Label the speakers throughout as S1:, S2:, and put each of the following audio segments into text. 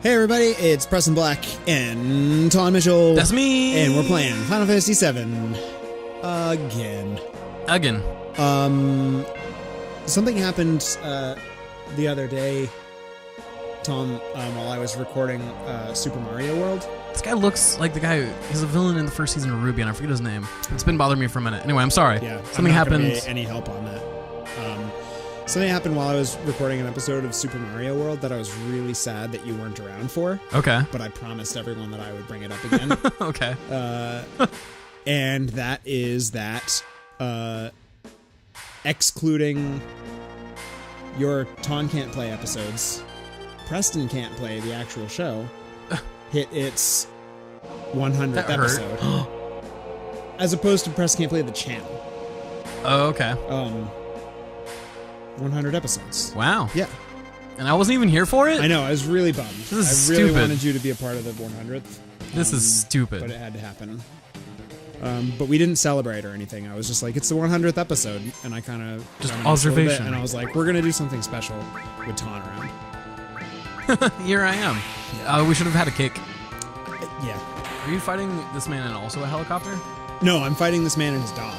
S1: Hey everybody, it's Preston Black and Taun Mitchell.
S2: That's me!
S1: And we're playing Final Fantasy VII. Again. Something happened the other day, Tom, while I was recording Super Mario World.
S2: This guy looks like the guy, he's a villain in the first season of Ruby, and I forget his name. It's been bothering me for a minute. Anyway, I'm sorry.
S1: Yeah,
S2: something happened.
S1: Be any help on that. Something happened while I was recording an episode of Super Mario World that I was really sad that you weren't around for.
S2: Okay.
S1: But I promised everyone that I would bring it up again.
S2: Okay.
S1: And that is that, excluding your Taun Can't Play episodes, Preston Can't Play, the actual show, hit its 100th
S2: That
S1: episode.
S2: hurt.
S1: As opposed to Preston Can't Play the channel.
S2: Oh, okay.
S1: 100 episodes.
S2: Wow.
S1: Yeah.
S2: And I wasn't even here for it?
S1: I know, I was really bummed.
S2: This is
S1: I really
S2: stupid.
S1: wanted you to be a part of the 100th.
S2: This is stupid.
S1: But it had to happen. But we didn't celebrate or anything. I was just like, it's the 100th episode. And I kind of...
S2: Just observation.
S1: And I was like, we're going to do something special with Taun around.
S2: Here I am. We should have had a cake.
S1: Yeah.
S2: Are you fighting this man in also a helicopter?
S1: No, I'm fighting this man and his dog.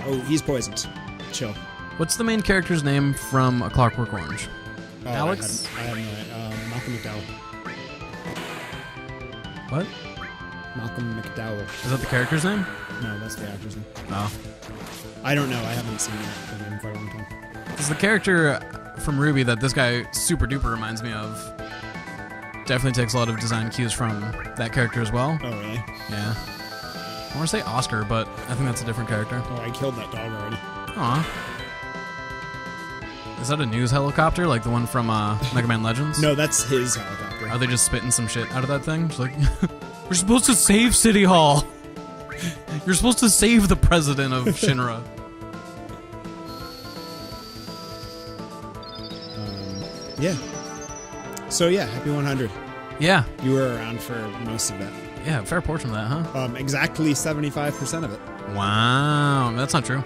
S1: Oh, he's poisoned. Chill.
S2: What's the main character's name from A Clockwork Orange?
S1: Oh,
S2: Alex?
S1: I have no idea. Malcolm McDowell.
S2: What?
S1: Malcolm McDowell.
S2: Is that the character's name?
S1: No, that's the actor's name.
S2: Oh.
S1: I don't know. I haven't seen it in quite a long time.
S2: It's the character from Ruby that this guy super duper reminds me of. Definitely takes a lot of design cues from that character as well.
S1: Oh, really?
S2: Yeah. I want to say Oscar, but I think that's a different character.
S1: Oh, I killed that dog already.
S2: Aw. Is that a news helicopter, like the one from Mega Man Legends?
S1: No, that's his helicopter.
S2: Are they just spitting some shit out of that thing? Just like, we're supposed to save City Hall. You're supposed to save the president of Shinra.
S1: Yeah. So yeah, happy 100.
S2: Yeah.
S1: You were around for most of it.
S2: Yeah, fair portion of that, huh?
S1: Exactly 75% of it.
S2: Wow, that's not true.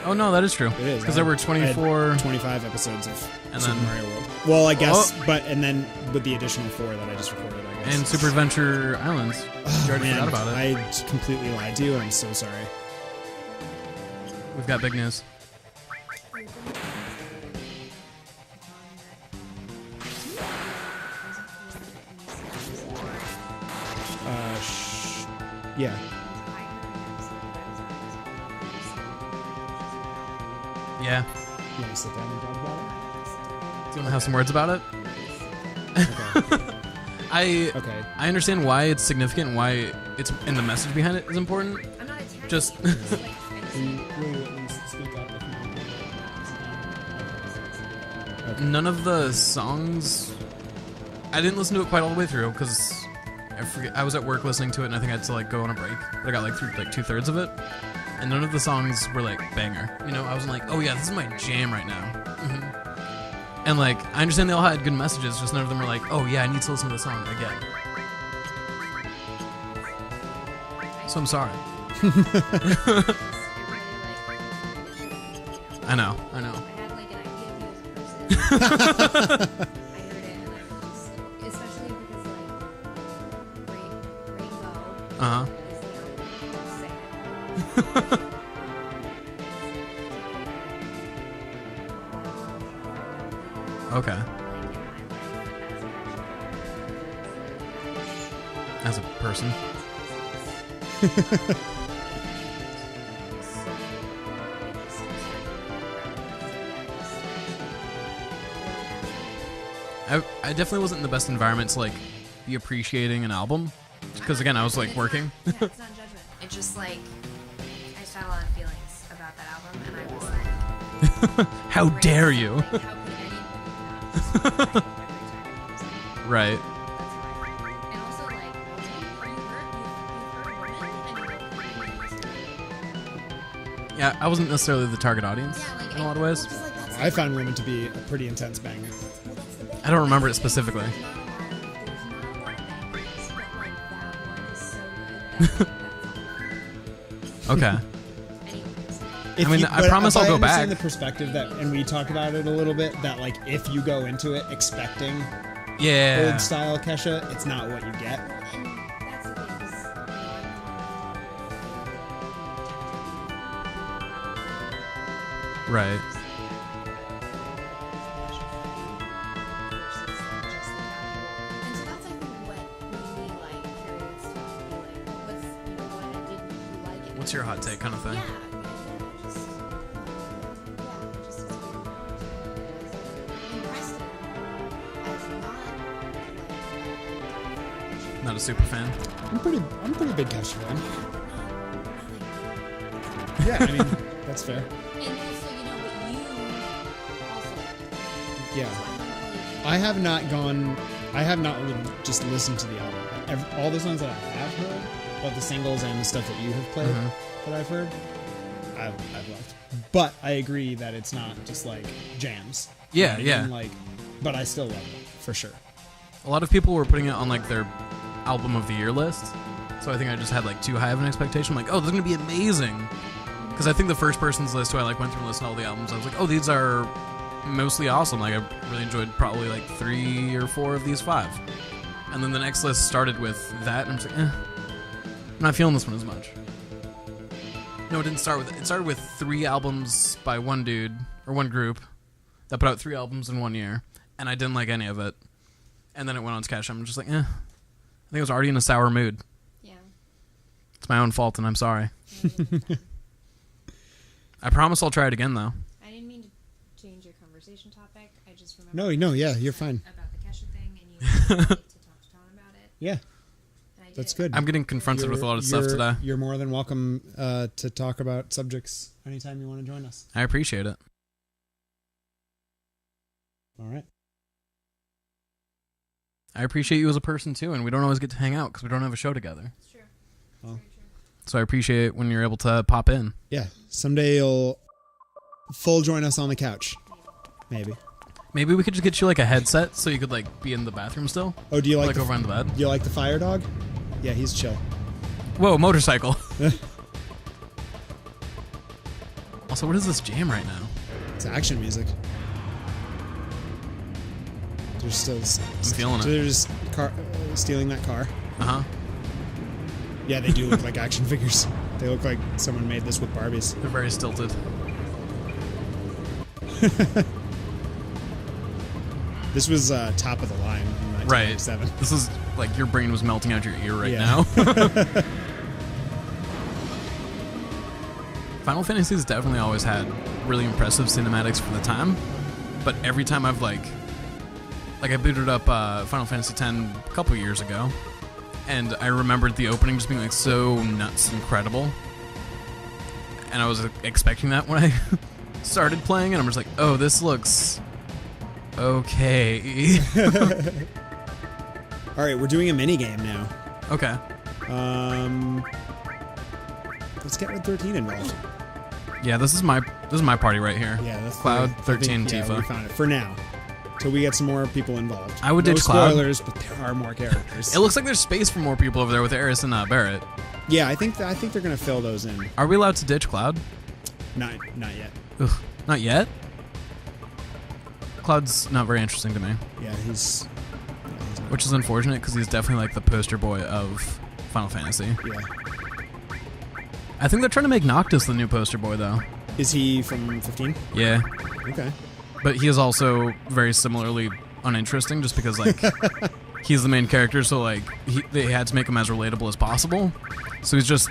S2: Oh no, that is true.
S1: It is.
S2: Because there were 24...
S1: 25 episodes of
S2: And
S1: Super
S2: then-
S1: Mario World. Well, I guess, and then with the additional 4 that I just recorded, I guess.
S2: And Super Adventure Islands.
S1: Oh,
S2: You already
S1: man,
S2: forgot about it.
S1: I completely lied to you, and I'm so sorry.
S2: We've got big news.
S1: Yeah.
S2: Yeah.
S1: You want to sit down and talk about
S2: Do you want to have some words about it?
S1: it? Okay. Okay.
S2: I understand why it's significant and why it's and the message behind it is important. Just none of the songs. I didn't listen to it quite all the way through because I forget. I was at work listening to it and I think I had to like go on a break. But I got like through like 2/3 of it, and none of the songs were like banger. You know, I wasn't like, oh yeah, this is my jam right now. And like, I understand they all had good messages, just none of them were like, oh yeah, I need to listen to the song again. So I'm sorry. I know.
S3: I had like an idea of you as a person. I heard it and I was, especially because like Rainbow
S2: Uh-huh.
S3: is the sad.
S2: Okay. As a person. I definitely wasn't in the best environment to like be appreciating an album because again I was like working.
S3: Yeah, it's not judgment. It's just like I just had a lot of feelings about that album, and I was like,
S2: How dare you?
S3: Like, how could anyone not every time it comes out?
S2: Right.
S3: That's why. And also like you've heard women.
S2: Yeah, I wasn't necessarily the target audience
S3: Yeah, like
S2: in a lot of ways.
S3: just like that's
S1: I found Women to be a pretty intense banger.
S2: I don't remember it specifically.
S3: there's not a lot of bangers, but like that one is so good.
S2: Okay.
S3: Anyways.
S1: If
S2: I mean, I promise I'll go back.
S1: I understand the perspective that, and we talked about it a little bit, that like if you go into it expecting
S2: Yeah.
S1: old style Kesha, it's not what you get.
S3: And that's the thing, 'cause,
S2: Right.
S3: and so that's, I think, what made me like curious to be like, what's, what didn't you like it?
S2: What's your hot take kind of thing?
S3: Yeah, just as weird. In Preston, as not
S2: Not a super fan.
S1: I'm pretty big Kesha fan. Yeah, I mean that's fair.
S3: and also, but you also
S1: Yeah, I have not just listened to the album. All the songs that I have heard, both the singles and the stuff that you have played that I've heard, I've loved. But I agree that it's not just like jams.
S2: Yeah,
S1: You know what I
S2: yeah.
S1: mean? Like, but I still love it for sure.
S2: A lot of people were putting it on like their album of the year list, so I think I just had like too high of an expectation. I'm like, oh, this is gonna be amazing, because I think the first person's list who I like went through and listened to all the albums. I was like, oh, these are mostly awesome. Like I really enjoyed probably like 3 or 4 of these 5, and then the next list started with that, and I'm just like, I'm not feeling this one as much. No, it didn't start with it. It started with 3 albums by one dude or one group that put out 3 albums in 1 year, and I didn't like any of it. And then it went on to Kesha. I'm just like, I think I was already in a sour mood.
S3: yeah.
S2: It's my own fault, and I'm sorry.
S3: I
S2: I promise I'll try it again, though.
S3: didn't mean to change your conversation topic. I just remember.
S1: No, yeah, you're fine.
S3: About the Kesha thing, and you wanted me to talk to Taun about it.
S1: Yeah,
S3: And I did.
S1: that's good.
S2: I'm getting confronted with a lot of stuff today.
S1: You're more than welcome to talk about subjects anytime you want to join us.
S2: I appreciate it.
S1: All right.
S2: I appreciate you as a person, too, and we don't always get to hang out because we don't have a show together.
S3: It's true.
S1: Well.
S3: Very true.
S2: So I appreciate when you're able to pop in.
S1: Yeah, someday you'll full join us on the couch. Maybe.
S2: Maybe we could just get you like a headset so you could like be in the bathroom still.
S1: Oh, do you like
S2: over on the bed?
S1: Do you like the fire dog? Yeah, he's chill.
S2: Whoa, motorcycle. Also, what is this jam right now?
S1: It's action music. They're still
S2: feeling it.
S1: They're just stealing that car.
S2: Uh-huh.
S1: Yeah, they do look like action figures. They look like someone made this with Barbies.
S2: They're very stilted.
S1: This was top of the line in
S2: Right.
S1: 1997.
S2: This is like your brain was melting out your ear right
S1: Yeah.
S2: now. Final Fantasy has definitely always had really impressive cinematics for the time, but every time I've like I booted up Final Fantasy X a couple years ago, and I remembered the opening just being like so nuts incredible, and I was expecting that when I started playing, and I'm just like, oh, this looks okay.
S1: All right, we're doing a mini game now.
S2: Okay.
S1: Let's get Red 13 involved.
S2: Yeah, this is my party right here.
S1: Yeah, that's
S2: Cloud, 13,
S1: yeah,
S2: Tifa.
S1: we found it for now. Till we get some more people involved.
S2: I would
S1: no
S2: ditch Cloud.
S1: spoilers, but there are more characters.
S2: It looks like there's space for more people over there with Eris and Barrett.
S1: Yeah, I think they're gonna fill those in.
S2: Are we allowed to ditch Cloud?
S1: Not yet.
S2: Ugh, not yet? Cloud's not very interesting to me,
S1: Yeah, he's not.
S2: which is unfortunate because he's definitely like the poster boy of Final Fantasy.
S1: Yeah.
S2: I think they're trying to make Noctis the new poster boy, though.
S1: Is he from 15?
S2: Yeah,
S1: Okay.
S2: but he is also very similarly uninteresting just because, like, he's the main character, so, like, they had to make him as relatable as possible. So he's just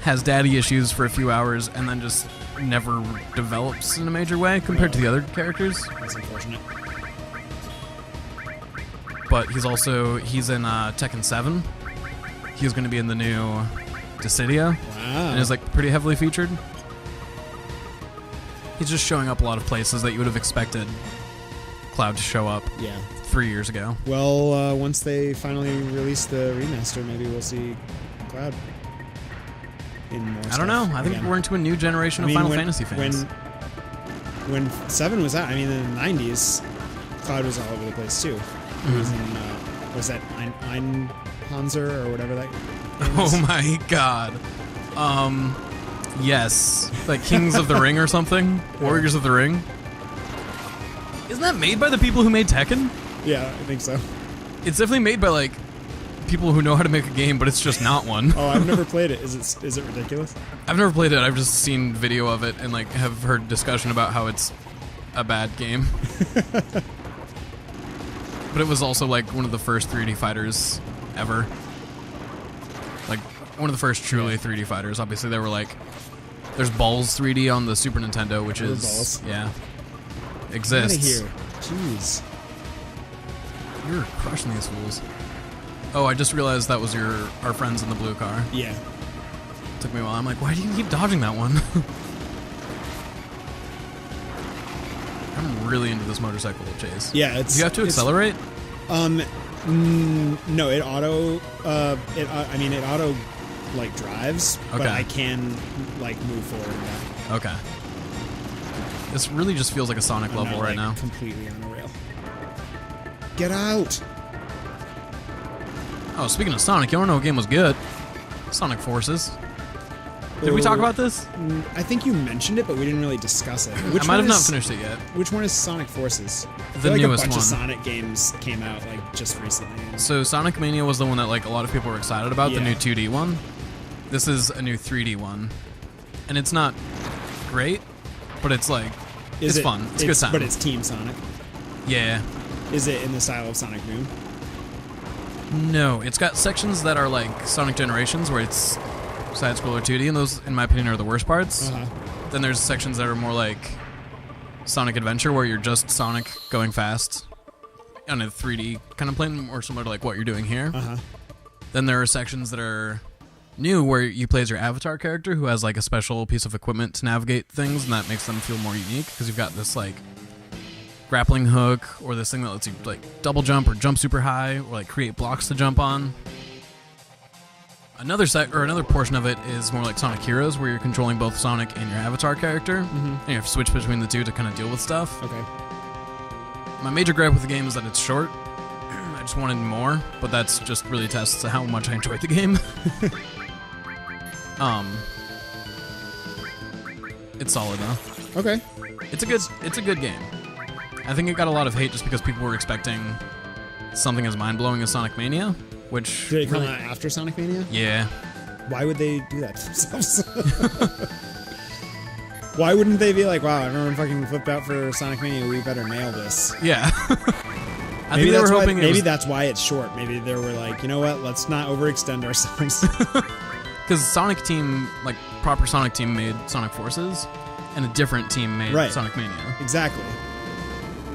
S2: has daddy issues for a few hours and then just never develops in a major way compared to the other characters.
S1: That's unfortunate.
S2: But he's in Tekken 7. He's going to be in the new Dissidia.
S1: Wow.
S2: And is like pretty heavily featured. He's just showing up a lot of places that you would have expected Cloud to show up
S1: Yeah.
S2: 3 years ago.
S1: Well, once they finally release the remaster, maybe we'll see Cloud in more
S2: I don't know. I think we're into a new generation of Final Fantasy fans.
S1: When 7 was out, I mean, in the 90s, Cloud was all over the place too. He was in, was that Einhanzer or whatever that game is?
S2: Oh my god. Yes, like Kings of the Ring or something. Warriors of the Ring. Isn't that made by the people who made Tekken?
S1: Yeah, I think so.
S2: It's definitely made by like people who know how to make a game, but it's just not one.
S1: Oh, I've never played it. Is it ridiculous?
S2: I've never played it. I've just seen video of it and like have heard discussion about how it's a bad game. But it was also like one of the first 3D fighters ever. Like one of the first truly 3D fighters. Obviously, there were like there's Balls 3D on the Super Nintendo, which is
S1: Balls.
S2: yeah exists.
S1: Get out of here. Jeez.
S2: You're crushing these fools. Oh, I just realized that was our friends in the blue car.
S1: Yeah.
S2: Took me a while. I'm like, why do you keep dodging that one? I'm really into this motorcycle chase.
S1: Yeah,
S2: Do you have to accelerate?
S1: No, it auto. It auto like drives, but
S2: Okay.
S1: I can like move forward and back.
S2: Okay. This really just feels like a Sonic
S1: I'm
S2: level
S1: not,
S2: right
S1: like,
S2: now.
S1: Completely on a rail. Get out!
S2: Oh, speaking of Sonic, you don't know what game was good? Sonic Forces. Did we talk about this?
S1: I think you mentioned it, but we didn't really discuss it. Which
S2: I might
S1: one
S2: have not
S1: is-
S2: finished it yet.
S1: Which one is Sonic Forces? I
S2: The
S1: feel like
S2: newest
S1: a bunch
S2: one.
S1: of Sonic games came out like just recently.
S2: So Sonic Mania was the one that like a lot of people were excited about, the
S1: Yeah.
S2: new 2D one. This is a new 3D one. And it's not great, but it's like it's fun. It's a good time.
S1: But it's Team Sonic.
S2: Yeah.
S1: Is it in the style of Sonic Boom?
S2: No, it's got sections that are like Sonic Generations where it's side-scroller 2D, and those, in my opinion, are the worst parts.
S1: Uh-huh.
S2: Then there's sections that are more like Sonic Adventure, where you're just Sonic going fast on a 3D kind of plane, more similar to like what you're doing here.
S1: Uh-huh.
S2: Then there are sections that are new, where you play as your avatar character, who has like a special piece of equipment to navigate things, and that makes them feel more unique, because you've got this like grappling hook, or this thing that lets you like double jump or jump super high, or like create blocks to jump on. Another portion of it is more like Sonic Heroes, where you're controlling both Sonic and your avatar character, and you have to switch between the two to kind of deal with stuff.
S1: Okay.
S2: My major gripe with the game is that it's short. I just wanted more, but that's just really tests how much I enjoyed the game. It's solid though.
S1: Okay.
S2: It's a good game. I think it got a lot of hate just because people were expecting something as mind-blowing as Sonic Mania, which
S1: Did it come
S2: really,
S1: out after Sonic Mania?
S2: yeah.
S1: Why would they do that to themselves? Why wouldn't they be like, wow, everyone fucking flipped out for Sonic Mania, we better nail this?
S2: Yeah. I think they were hoping
S1: maybe that's why it's short. Maybe they were like, you know what, let's not overextend ourselves.
S2: because Sonic Team, like proper Sonic Team, made Sonic Forces, and a different team made
S1: Right.
S2: Sonic Mania.
S1: Exactly.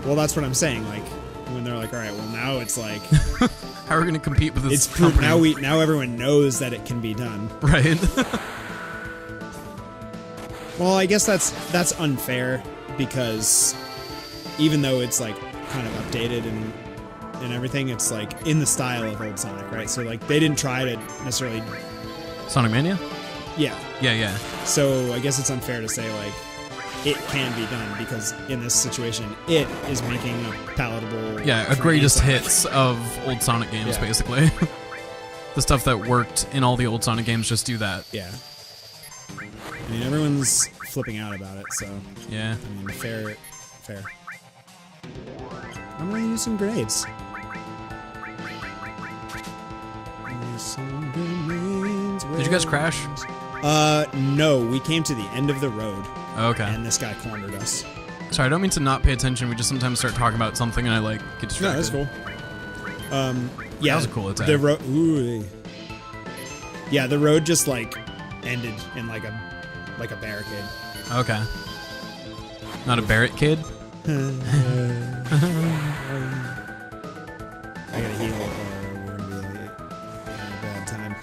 S1: Well, that's what I'm saying. Like, when they're like, all right, well, now it's like,
S2: How are we going to compete with this
S1: it's proof.
S2: company?
S1: Now everyone knows that it can be done.
S2: Right.
S1: Well, I guess that's unfair, because even though it's like kind of updated and everything, it's like in the style of old Sonic, right? So like they didn't try to necessarily,
S2: Sonic Mania?
S1: yeah.
S2: Yeah.
S1: So I guess it's unfair to say like it can be done, because in this situation, it is making a palatable.
S2: Yeah, a
S1: 3D
S2: greatest
S1: Sonic.
S2: hits of old Sonic games,
S1: Yeah.
S2: basically. The stuff that worked in all the old Sonic games just do that.
S1: Yeah. I mean, everyone's flipping out about it, so
S2: Yeah.
S1: I mean, fair. I'm gonna use some grenades.
S2: Did you guys crash?
S1: No, we came to the end of the road,
S2: Okay.
S1: and this guy cornered us.
S2: Sorry, I don't mean to not pay attention. We just sometimes start talking about something and I like get distracted.
S1: No, that's cool. Yeah,
S2: That was a cool attack.
S1: The road. Ooh. Yeah, the road just like ended in like a barricade.
S2: Okay. Not a Barrett kid?
S1: I gotta heal, or we're gonna be like in a bad time.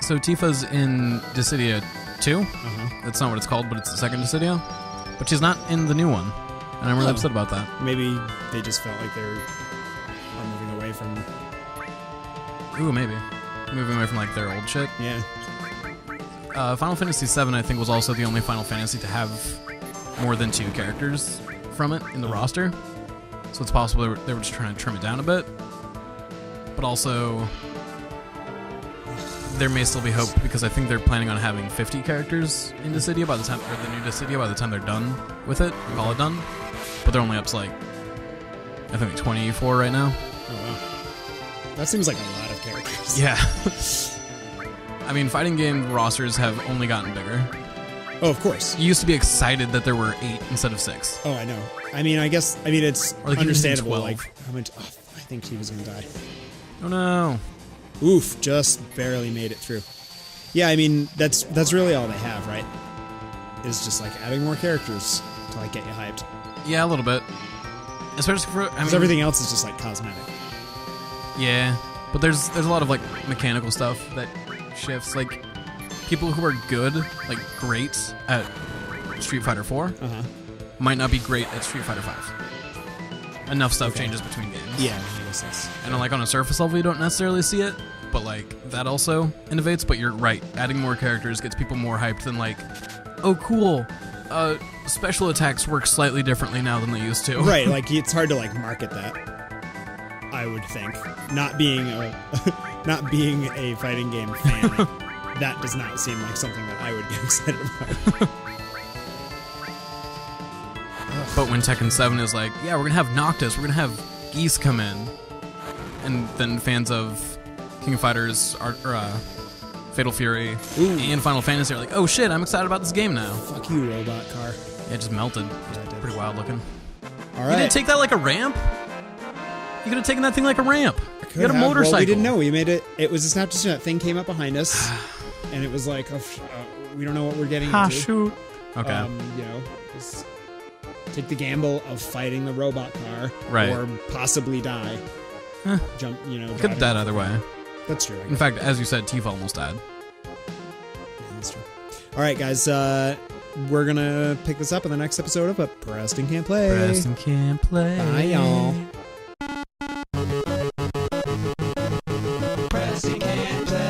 S2: So Tifa's in Dissidia 2.
S1: Uh-huh.
S2: That's not what it's called, but it's the second Dissidia. But she's not in the new one. And I'm really
S1: Oh.
S2: upset about that.
S1: Maybe they just felt like are moving away from.
S2: Ooh, maybe. Moving away from like their old shit.
S1: Yeah.
S2: Final Fantasy VII, I think, was also the only Final Fantasy to have more than 2 characters from it in the roster. So it's possible they were just trying to trim it down a bit. But also, there may still be hope because I think they're planning on having 50 characters in Dissidia by the time, or the new Dissidia by the time they're done with it, call it done. But they're only up to like, I think 24 right now.
S1: Oh wow, that seems like a lot of characters.
S2: Yeah. I mean, fighting game rosters have only gotten bigger.
S1: Oh, of course.
S2: You used to be excited that there were 8 instead of 6.
S1: Oh, I know. I mean, it's
S2: Or like
S1: understandable.
S2: 12.
S1: Like how much? Oh, I think he was gonna die.
S2: Oh no.
S1: Oof, just barely made it through. Yeah, I mean, that's really all they have, right? Is just like adding more characters to like get you hyped.
S2: Yeah, a little bit. Especially for, I
S1: Because
S2: mean,
S1: everything else is just like cosmetic.
S2: yeah, but there's a lot of like mechanical stuff that shifts. Like people who are good, like great at Street Fighter 4,
S1: Uh-huh.
S2: might not be great at Street Fighter 5. Enough stuff changes between games.
S1: Yeah, I guess that's...
S2: And like on a surface level, you don't necessarily see it, but like that also innovates. But you're right, adding more characters gets people more hyped than like, oh cool, special attacks work slightly differently now than they used to.
S1: Right, like it's hard to like market that. I would think, not being a fighting game fan, that does not seem like something that I would get excited about.
S2: But when Tekken 7 is like, yeah, we're gonna have Noctis, we're gonna have Geese come in, and then fans of King of Fighters, Fatal Fury, and Final Fantasy are like, oh shit, I'm excited about this game now.
S1: Fuck you, robot car.
S2: Yeah, it just melted.
S1: Yeah, it did.
S2: Pretty wild looking.
S1: All
S2: You
S1: right.
S2: didn't take that like a ramp? You could have taken that thing like a ramp. You got a motorcycle.
S1: Well, we didn't know. We made it. It was a snap decision. That thing came up behind us, and it was like, we don't know what we're getting into.
S2: Shoot. Okay.
S1: You know, just take the gamble of fighting the robot car,
S2: Right.
S1: or possibly die. Jump, you know.
S2: Could have died either way.
S1: That's true. I
S2: In
S1: guess.
S2: fact, as you said, Tifa almost died.
S1: Yeah, that's true. All right, guys. We're gonna pick this up in the next episode of A Preston Can't Play.
S2: Preston can't play.
S1: Bye, y'all.
S4: Preston can't play.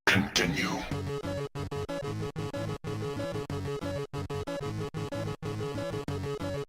S4: Continue.